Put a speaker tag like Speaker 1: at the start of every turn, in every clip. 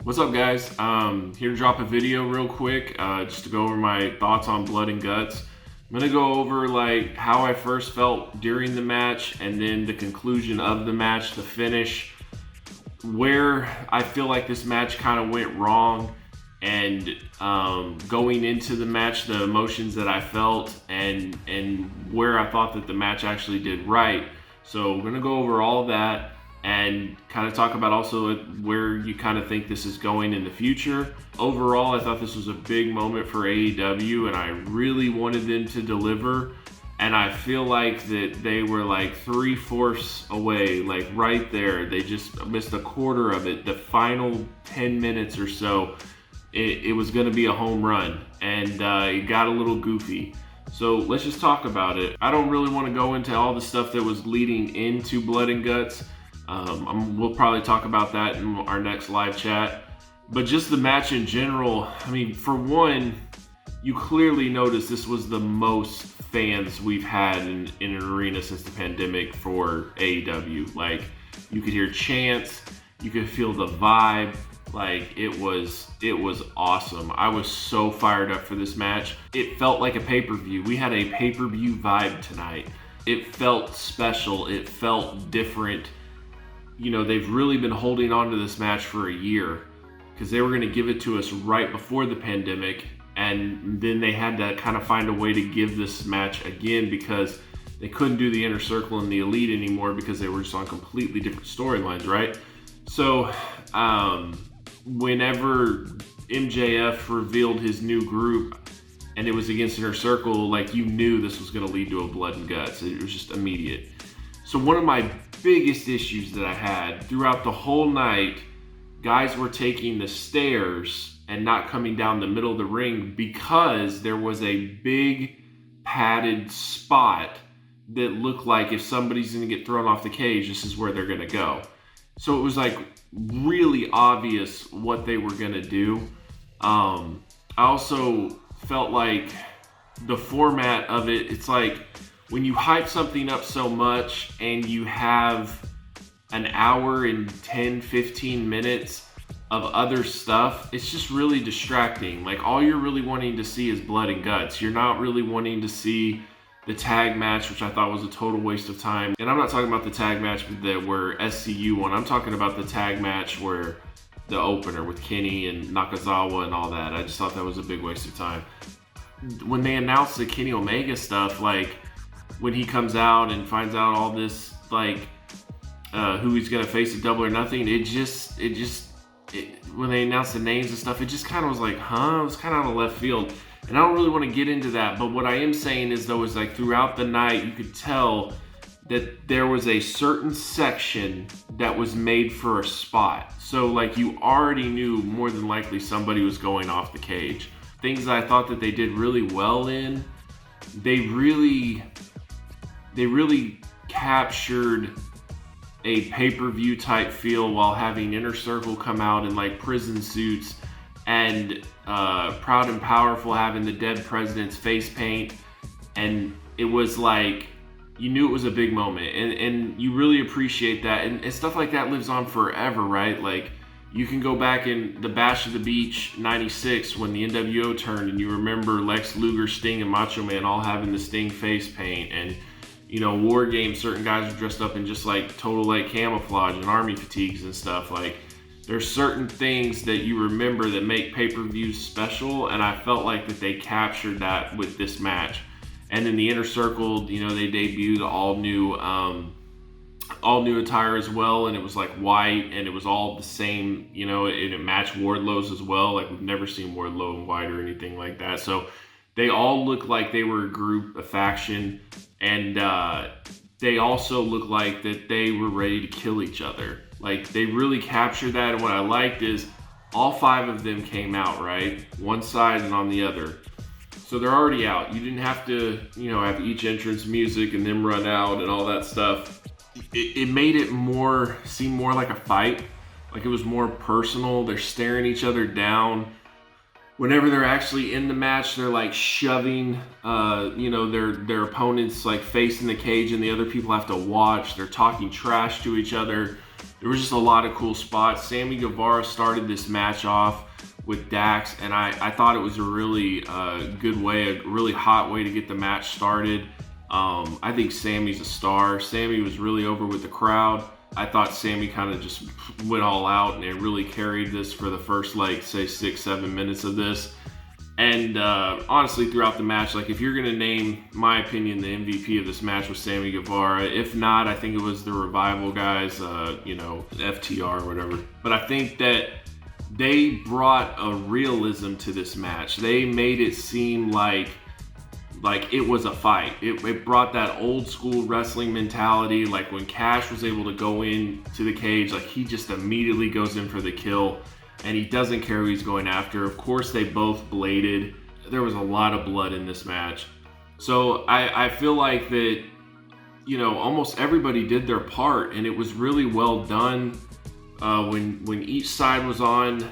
Speaker 1: What's up, guys? Here to drop a video real quick, just to go over my thoughts on Blood and Guts. I'm gonna go over like how I first felt during the match, and then the conclusion of the match, the finish, where I feel like this match kind of went wrong, and going into the match, the emotions that I felt, and where I thought that the match actually did right. So we're gonna go over all of that and kind of talk about also where you kind of think this is going in the future. Overall, I thought this was a big moment for AEW, and I really wanted them to deliver. And I feel like that they were like 3/4 away, like right there. They just missed a quarter of it. The final 10 minutes or so, it was going to be a home run, and it got a little goofy. So let's just talk about it. I don't really want to go into all the stuff that was leading into Blood and Guts. We'll probably talk about that in our next live chat. But just the match in general, I mean, for one, you clearly notice this was the most fans we've had in an arena since the pandemic for AEW. Like, you could hear chants, you could feel the vibe. Like, it was awesome. I was so fired up for this match. It felt like a pay-per-view. We had a pay-per-view vibe tonight. It felt special. It felt different. You know, they've really been holding on to this match for a year because they were going to give it to us right before the pandemic, and then they had to kind of find a way to give this match again because they couldn't do the Inner Circle and the Elite anymore because they were just on completely different storylines, right? So whenever MJF revealed his new group and it was against Inner Circle, like, you knew this was going to lead to a Blood and Guts. It was just immediate. So one of my biggest issues that I had throughout the whole night, guys were taking the stairs and not coming down the middle of the ring because there was a big padded spot that looked like if somebody's going to get thrown off the cage, this is where they're going to go. So it was like really obvious what they were going to do. I also felt like the format of it, it's like, when you hype something up so much and you have an hour and 10, 15 minutes of other stuff, it's just really distracting. Like, all you're really wanting to see is Blood and Guts. You're not really wanting to see the tag match, which I thought was a total waste of time. And I'm not talking about the tag match where SCU won. I'm talking about the tag match where the opener with Kenny and Nakazawa and all that. I just thought that was a big waste of time. When they announced the Kenny Omega stuff, like, when he comes out and finds out all this, like, who he's gonna face at Double or Nothing, when they announced the names and stuff, it just kind of was like, huh? It was kind of out of left field. And I don't really want to get into that, but what I am saying is, though, is like throughout the night, you could tell that there was a certain section that was made for a spot. So, like, you already knew more than likely somebody was going off the cage. Things that I thought that they did really well in, they really captured a pay-per-view type feel while having Inner Circle come out in like prison suits, and Proud and Powerful having the dead president's face paint. And it was like, you knew it was a big moment, and you really appreciate that. And stuff like that lives on forever, right? Like, you can go back in the Bash of the Beach 96 when the NWO turned, and you remember Lex Luger, Sting, and Macho Man all having the Sting face paint. And, you know, War Games, certain guys were dressed up in just like total like camouflage and army fatigues and stuff. Like, there's certain things that you remember that make pay-per-views special, and I felt like that they captured that with this match. And then the Inner Circle, you know, they debuted all new attire as well, and it was like white, and it was all the same, you know, and it matched Wardlow's as well. Like, we've never seen Wardlow in white or anything like that. So they all looked like they were a group, a faction, and they also looked like that they were ready to kill each other. Like, they really captured that, and what I liked is all 5 of them came out, right? One side and on the other. So they're already out. You didn't have to, you know, have each entrance music and them run out and all that stuff. It made it seem more like a fight. Like, it was more personal. They're staring each other down. Whenever they're actually in the match, they're like shoving, you know, their opponents like facing the cage, and the other people have to watch. They're talking trash to each other. There was just a lot of cool spots. Sammy Guevara started this match off with Dax, and I thought it was a really good way, a really hot way to get the match started. I think Sammy's a star. Sammy was really over with the crowd. I thought Sammy kind of just went all out, and it really carried this for the first, like, say 6-7 minutes of this. And honestly, throughout the match, like, if you're going to name, my opinion, the MVP of this match was Sammy Guevara. If not, I think it was the Revival guys, FTR or whatever. But I think that they brought a realism to this match. They made it seem like it was a fight. It brought that old school wrestling mentality. Like when Cash was able to go in to the cage, like he just immediately goes in for the kill. And he doesn't care who he's going after. Of course, they both bladed. There was a lot of blood in this match. So I feel like that, almost everybody did their part, and it was really well done. When each side was on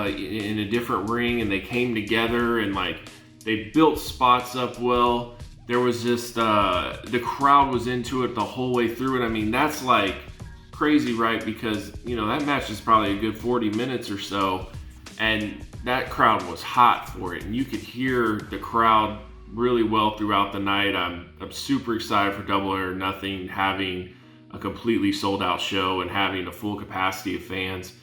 Speaker 1: in a different ring, and they came together, and like they built spots up well. There was just the crowd was into it the whole way through, and I mean that's like crazy, right? Because that match is probably a good 40 minutes or so, and that crowd was hot for it, and you could hear the crowd really well throughout the night. I'm super excited for Double or Nothing having a completely sold out show and having a full capacity of fans.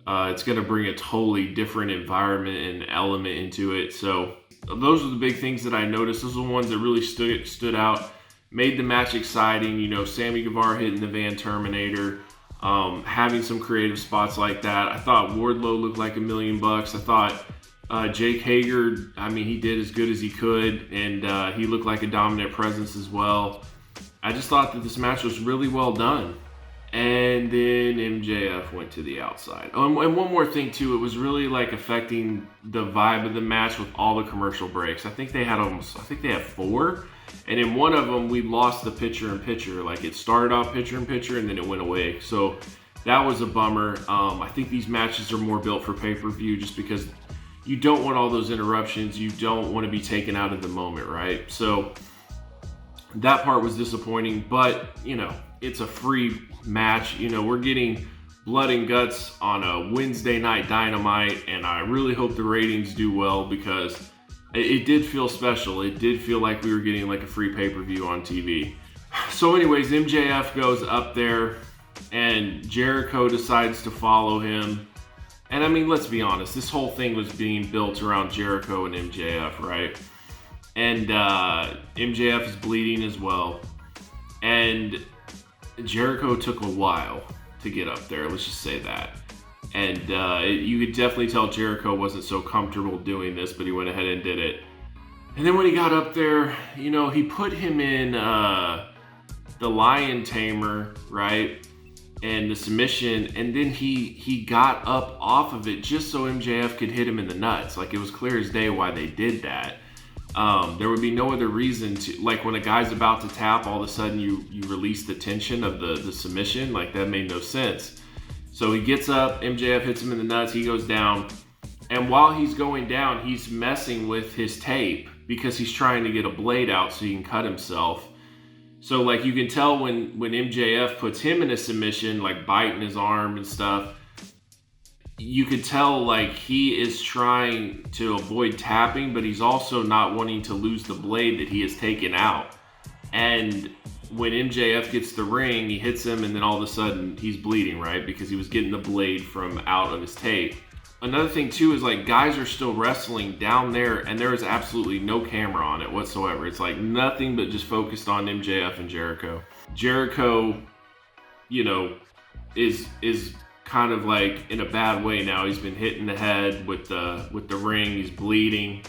Speaker 1: It's going to bring a totally different environment and element into it. So those are the big things that I noticed. Those are the ones that really stood out. Made the match exciting, Sammy Guevara hitting the Van Terminator, having some creative spots like that. I thought Wardlow looked like $1 million. I thought Jake Hager, he did as good as he could, and he looked like a dominant presence as well. I just thought that this match was really well done. And then MJF went to the outside. Oh, and one more thing too, it was really like affecting the vibe of the match with all the commercial breaks. I think they had 4. And in one of them, we lost the picture-in-picture. Like it started off picture-in-picture and then it went away. So that was a bummer. I think these matches are more built for pay-per-view just because you don't want all those interruptions. You don't want to be taken out of the moment, right? So that part was disappointing, but it's a free match. We're getting Blood and Guts on a Wednesday night Dynamite, and I really hope the ratings do well because it did feel special. It did feel like we were getting like a free pay-per-view on TV. So anyways, MJF goes up there and Jericho decides to follow him. And let's be honest, this whole thing was being built around Jericho and MJF, right? And MJF is bleeding as well. And Jericho took a while to get up there, let's just say that. And you could definitely tell Jericho wasn't so comfortable doing this, but he went ahead and did it. And then when he got up there, he put him in the Lion Tamer, right? And the submission, and then he got up off of it just so MJF could hit him in the nuts. Like it was clear as day why they did that. There would be no other reason to, like when a guy's about to tap, all of a sudden you release the tension of the submission. Like that made no sense. So he gets up, MJF hits him in the nuts, he goes down. And while he's going down, he's messing with his tape because he's trying to get a blade out so he can cut himself. So like you can tell when MJF puts him in a submission, like biting his arm and stuff, you could tell like he is trying to avoid tapping, but he's also not wanting to lose the blade that he has taken out. And when MJF gets the ring, he hits him, and then all of a sudden he's bleeding, right? Because he was getting the blade from out of his tape. Another thing too is like guys are still wrestling down there, and there is absolutely no camera on it whatsoever. It's like nothing but just focused on MJF and Jericho. Jericho, is kind of like in a bad way now. He's been hit in the head with the ring. He's bleeding.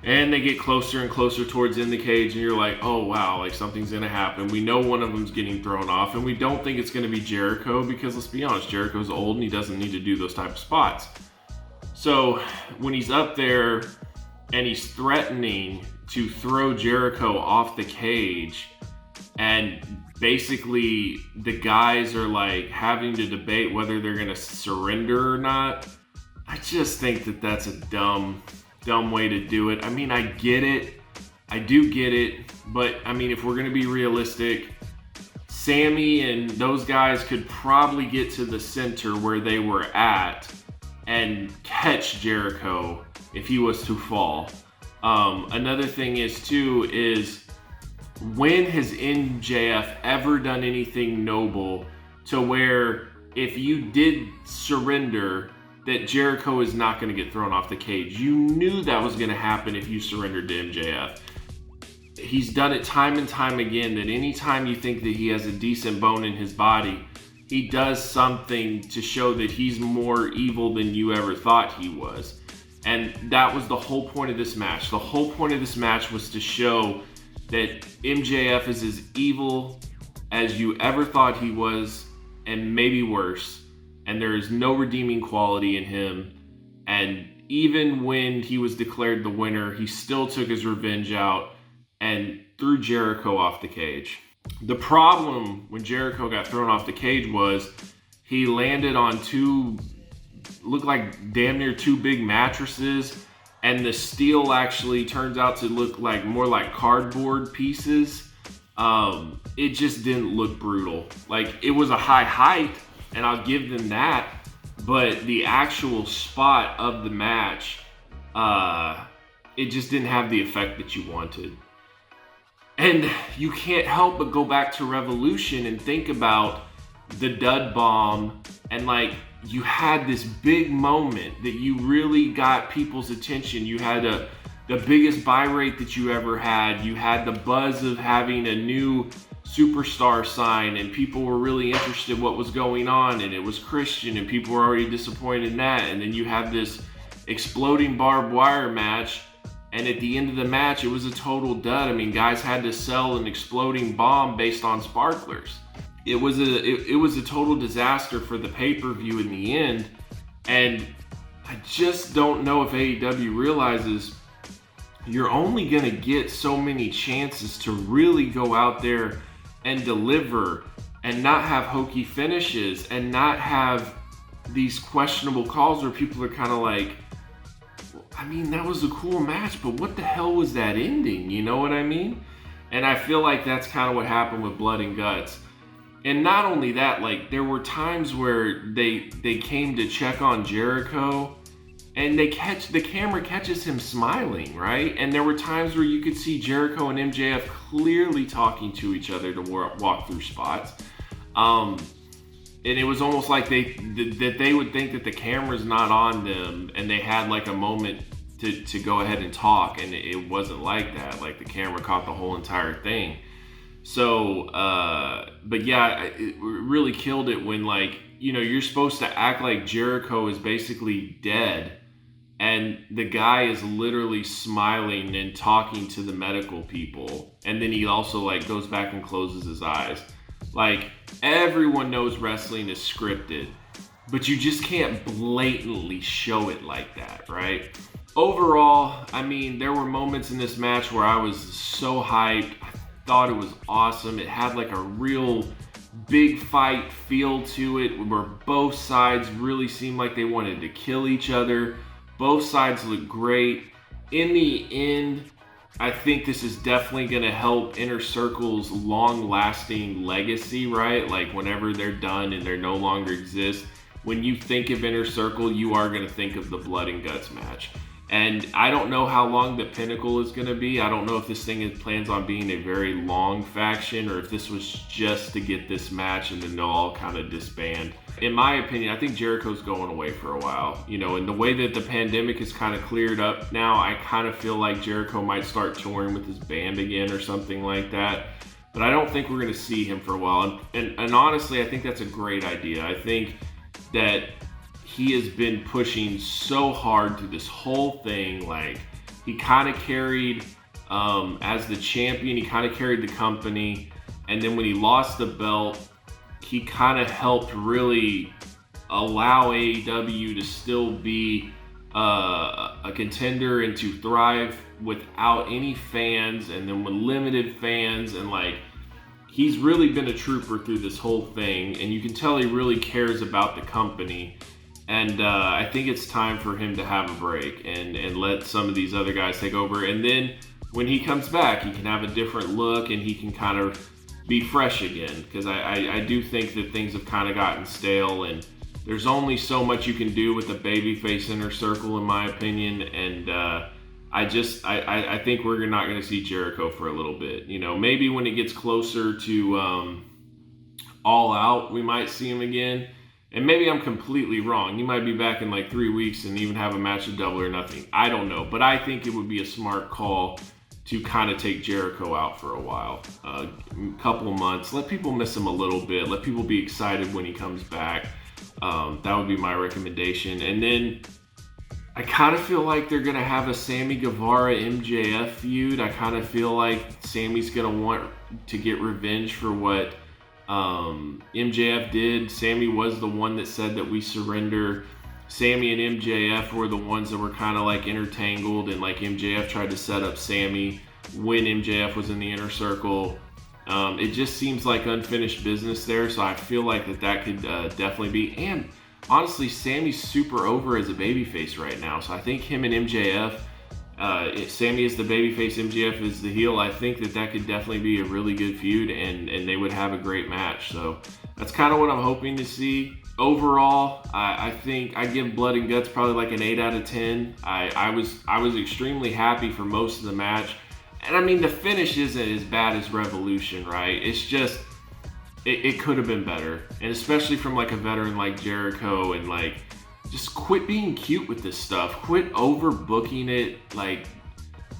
Speaker 1: And they get closer and closer towards in the cage, and you're like, oh wow, like something's gonna happen. We know one of them's getting thrown off, and we don't think it's gonna be Jericho because let's be honest, Jericho's old and he doesn't need to do those type of spots. So when he's up there and he's threatening to throw Jericho off the cage, and basically the guys are like having to debate whether they're gonna surrender or not, I just think that that's a dumb way to do it. I get it. I do get it. But if we're going to be realistic, Sammy and those guys could probably get to the center where they were at and catch Jericho if he was to fall. Another thing is when has MJF ever done anything noble to where if you did surrender, that Jericho is not going to get thrown off the cage? You knew that was going to happen if you surrendered to MJF. He's done it time and time again, that anytime you think that he has a decent bone in his body, he does something to show that he's more evil than you ever thought he was. And that was the whole point of this match. The whole point of this match was to show that MJF is as evil as you ever thought he was, and maybe worse. And there is no redeeming quality in him. And even when he was declared the winner, he still took his revenge out and threw Jericho off the cage. The problem when Jericho got thrown off the cage was he landed on looked like damn near two big mattresses, and the steel actually turns out to look like more like cardboard pieces. It just didn't look brutal. Like, it was a high height, and I'll give them that, but the actual spot of the match, it just didn't have the effect that you wanted. And you can't help but go back to Revolution and think about the dud bomb, and like, you had this big moment that you really got people's attention. You had the biggest buy rate that you ever had. You had the buzz of having a new superstar sign, and people were really interested in what was going on, and it was Christian, and people were already disappointed in that. And then you have this exploding barbed wire match, and at the end of the match, it was a total dud. I mean, guys had to sell an exploding bomb based on sparklers. It was a total disaster for the pay-per-view in the end. And I just don't know if AEW realizes you're only going to get so many chances to really go out there and deliver and not have hokey finishes and not have these questionable calls where people are kind of like, I mean, that was a cool match, but what the hell was that ending? You know what I mean? And I feel like that's kind of what happened with Blood and Guts. And not only that, like, there were times where they came to check on Jericho, and the camera catches him smiling, right? And there were times where you could see Jericho and MJF clearly talking to each other to walk through spots. And it was almost like that they would think that the camera's not on them, and they had like a moment to go ahead and talk, and it wasn't like that. Like, the camera caught the whole entire thing. So, but yeah, it really killed it when, like, you know, you're supposed to act like Jericho is basically dead, and the guy is literally smiling and talking to the medical people, and then he also like goes back and closes his eyes. Like, everyone knows wrestling is scripted, but you just can't blatantly show it like that, right? Overall, I mean, there were moments in this match where I was so hyped. I thought it was awesome. It had like a real big fight feel to it, where both sides really seemed like they wanted to kill each other. Both sides looked great. In the end, I think this is definitely going to help Inner Circle's long-lasting legacy, right? Like, whenever they're done and they no longer exist, when you think of Inner Circle, you are going to think of the Blood and Guts match. And I don't know how long the Pinnacle is going to be. I don't know if this thing plans on being a very long faction, or if this was just to get this match and then they'll all kind of disband. In my opinion, I think Jericho's going away for a while. You know, and the way that the pandemic is kind of cleared up now, I kind of feel like Jericho might start touring with his band again or something like that. But I don't think we're going to see him for a while. And honestly, I think that's a great idea. I think that he has been pushing so hard through this whole thing. Like, he kind of carried, as the champion, he kind of carried the company. And then when he lost the belt, he kind of helped really allow AEW to still be a contender and to thrive without any fans, and then with limited fans. And like, he's really been a trooper through this whole thing, and you can tell he really cares about the company. And I think it's time for him to have a break and let some of these other guys take over. And then when he comes back, he can have a different look, and he can kind of, be fresh again, because I do think that things have kind of gotten stale, and there's only so much you can do with a babyface inner circle, in my opinion. And I think we're not going to see Jericho for a little bit. You know, maybe when it gets closer to All Out, we might see him again. And maybe I'm completely wrong. He might be back in like 3 weeks and even have a match of Double or Nothing. I don't know. But I think it would be a smart call to kind of take Jericho out for a while. A couple of months. Let people miss him a little bit. Let people be excited when he comes back. That would be my recommendation. And then I kind of feel like they're going to have a Sammy Guevara MJF feud. I kind of feel like Sammy's going to want to get revenge for what MJF did. Sammy was the one that said that we surrender. Sammy and MJF were the ones that were kind of like intertangled, and like MJF tried to set up Sammy when MJF was in the inner circle. It just seems like unfinished business there, so I feel like that could definitely be. And honestly, Sammy's super over as a babyface right now, so I think him and MJF, Sammy is the babyface, MJF is the heel. I think that could definitely be a really good feud, and they would have a great match. So that's kind of what I'm hoping to see. Overall, I think I give Blood and Guts probably like an 8 out of 10. I was extremely happy for most of the match. And I mean, the finish isn't as bad as Revolution, right? It's just, it could have been better. And especially from like a veteran like Jericho, and like, just quit being cute with this stuff. Quit overbooking it. Like,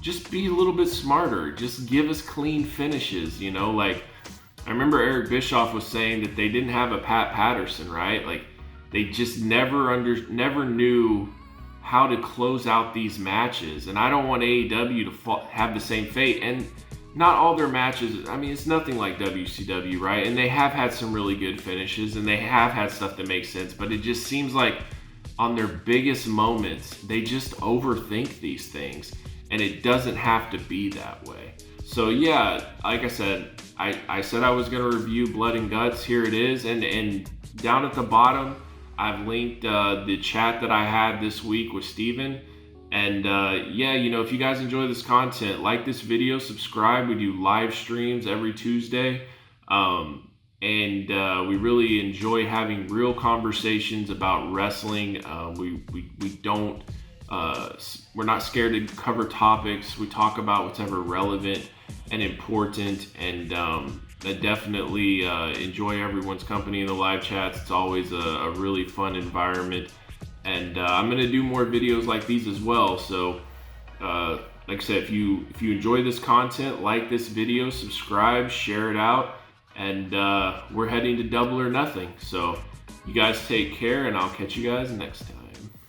Speaker 1: just be a little bit smarter. Just give us clean finishes, you know? Like, I remember Eric Bischoff was saying that they didn't have a Pat Patterson, right? Like, they just never knew how to close out these matches. And I don't want AEW to have the same fate. And not all their matches, I mean, it's nothing like WCW, right? And they have had some really good finishes, and they have had stuff that makes sense. But it just seems like on their biggest moments, they just overthink these things. And it doesn't have to be that way. So yeah, like I said, I said I was going to review Blood and Guts. Here it is. And down at the bottom, I've linked the chat that I had this week with Steven. And yeah, you know, if you guys enjoy this content, like this video, subscribe. We do live streams every Tuesday. And we really enjoy having real conversations about wrestling. We don't, we're not scared to cover topics. We talk about whatever relevant and important, and I definitely enjoy everyone's company in the live chats. It's always a really fun environment, and I'm gonna do more videos like these as well. So like I said, if you enjoy this content, like this video, subscribe, share it out, and we're heading to Double or Nothing. So you guys take care, and I'll catch you guys next time.